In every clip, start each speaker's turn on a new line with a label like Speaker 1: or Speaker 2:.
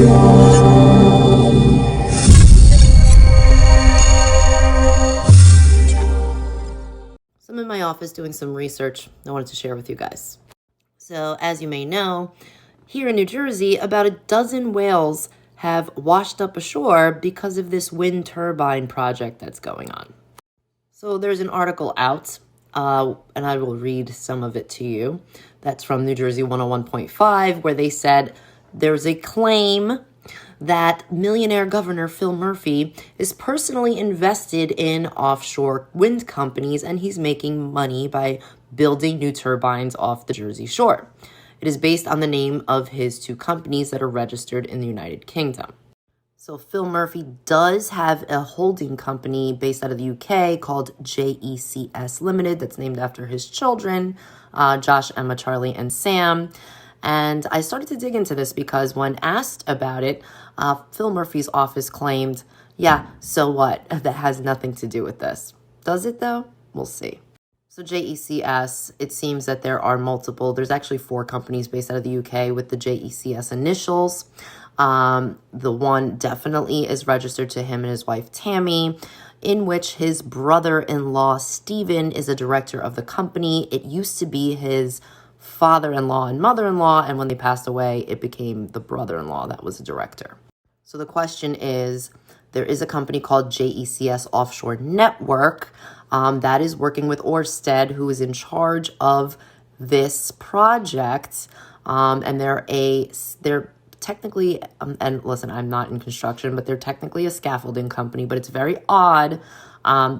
Speaker 1: So I'm in my office doing some research I wanted to share with you guys. So as you may know, here in New Jersey, about a dozen whales have washed up ashore because of this wind turbine project that's going on. So there's an article out, and I will read some of it to you. That's from New Jersey 101.5, where they said there's a claim that millionaire governor Phil Murphy is personally invested in offshore wind companies, and he's making money by building new turbines off the Jersey shore. It is based on the name of his two companies that are registered in the United Kingdom. So Phil Murphy does have a holding company based out of the UK called JECS Limited that's named after his children, Josh, Emma, Charlie, and Sam. And I started to dig into this because when asked about it, Phil Murphy's office claimed, yeah, so what? That has nothing to do with this. Does it though? We'll see. So JECS, it seems that there are multiple, there's actually 4 companies based out of the UK with the JECS initials. The one definitely is registered to him and his wife Tammy, in which his brother-in-law Stephen is a director of the company. It used to be his father-in-law and mother-in-law, and when they passed away, it became the brother-in-law that was a director. So the question is, there is a company called JECS Offshore Network that is working with Ørsted, who is in charge of this project, and they're technically, and listen, I'm not in construction, but they're technically a scaffolding company, but it's very odd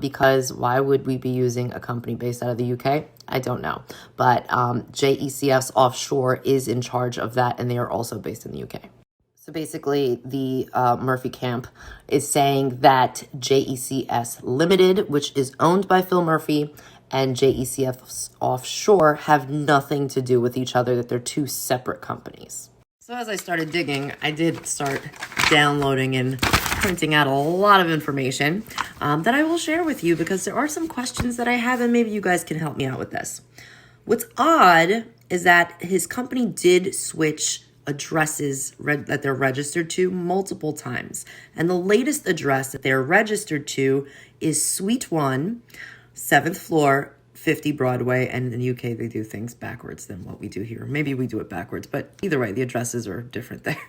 Speaker 1: because why would we be using a company based out of the UK? I don't know. But JECS Offshore is in charge of that, and they are also based in the UK. So basically, the Murphy camp is saying that JECS Limited, which is owned by Phil Murphy, and JECS Offshore have nothing to do with each other, that they're 2 separate companies. So as I started digging, I did start downloading and printing out a lot of information that I will share with you because there are some questions that I have and maybe you guys can help me out with this. What's odd is that his company did switch addresses that they're registered to multiple times. And the latest address that they're registered to is Suite 1, 7th floor, 50 Broadway, and in the UK, they do things backwards than what we do here. Maybe we do it backwards, but either way, the addresses are different there.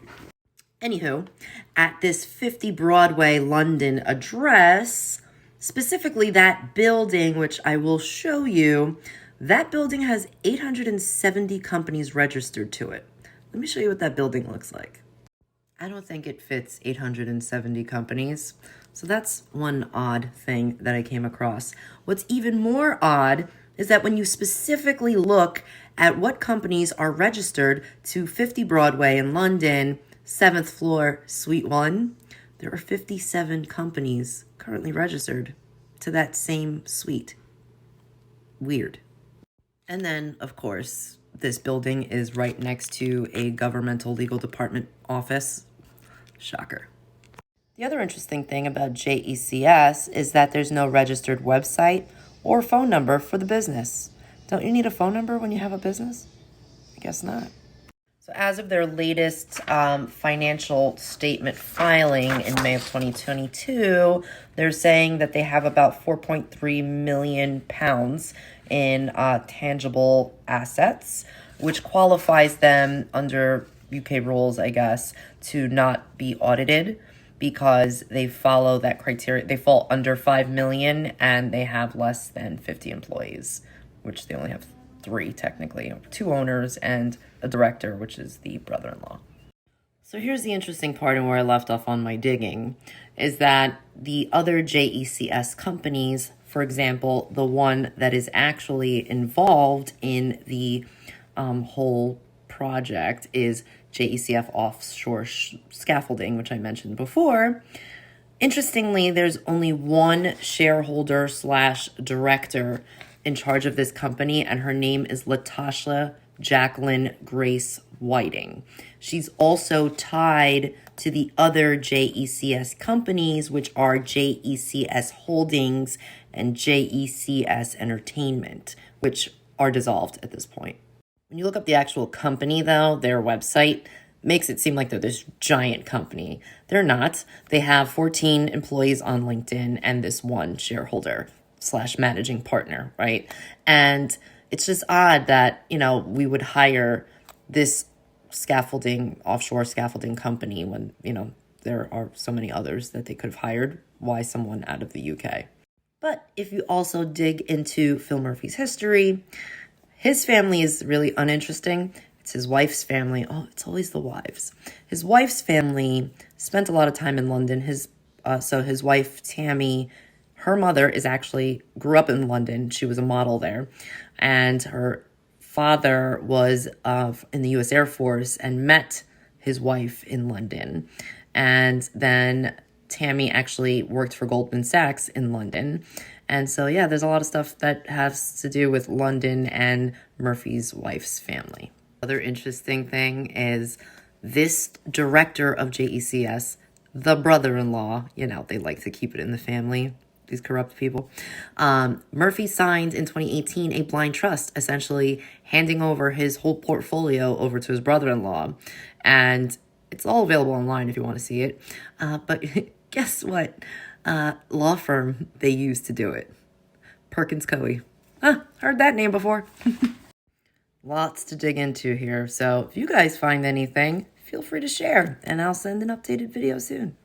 Speaker 1: Anywho, at this 50 Broadway London address, specifically that building, which I will show you, that building has 870 companies registered to it. Let me show you what that building looks like. I don't think it fits 870 companies. So that's one odd thing that I came across. What's even more odd is that when you specifically look at what companies are registered to 50 Broadway in London, 7th floor, Suite 1, there are 57 companies currently registered to that same suite. Weird. And then, of course, this building is right next to a governmental legal department office. Shocker. The other interesting thing about JECS is that there's no registered website or phone number for the business. Don't you need a phone number when you have a business? I guess not. So as of their latest financial statement filing in May of 2022, they're saying that they have about 4.3 million pounds in tangible assets, which qualifies them under UK rules, I guess, to not be audited because they follow that criteria. They fall under 5 million and they have less than 50 employees, which they only have 3 technically, 2 owners and a director, which is the brother-in-law. So here's the interesting part and where I left off on my digging is that the other JECS companies, for example, the one that is actually involved in the whole project is JECF Offshore Scaffolding, which I mentioned before. Interestingly, there's only one shareholder / director in charge of this company, and her name is Latasha Jacqueline Grace Whiting. She's also tied to the other JECS companies, which are JECS Holdings and JECS Entertainment, which are dissolved at this point. When you look up the actual company, though, their website, makes it seem like they're this giant company. They're not. They have 14 employees on LinkedIn and this one shareholder slash managing partner, right? And it's just odd that, we would hire this offshore scaffolding company when, there are so many others that they could have hired. Why someone out of the UK? But if you also dig into Phil Murphy's history, his family is really uninteresting. It's his wife's family. Oh, it's always the wives. His wife's family spent a lot of time in London. His wife, Tammy, her mother grew up in London. She was a model there. And her father was in the U.S. Air Force and met his wife in London. And then Tammy actually worked for Goldman Sachs in London. And so, yeah, there's a lot of stuff that has to do with London and Murphy's wife's family. Other interesting thing is this director of JECS, the brother-in-law, they like to keep it in the family, these corrupt people. Murphy signed in 2018 a blind trust, essentially handing over his whole portfolio over to his brother-in-law. And it's all available online if you want to see it. But guess what law firm they used to do it? Perkins Coie. Heard that name before. Lots to dig into here. So if you guys find anything, feel free to share, and I'll send an updated video soon.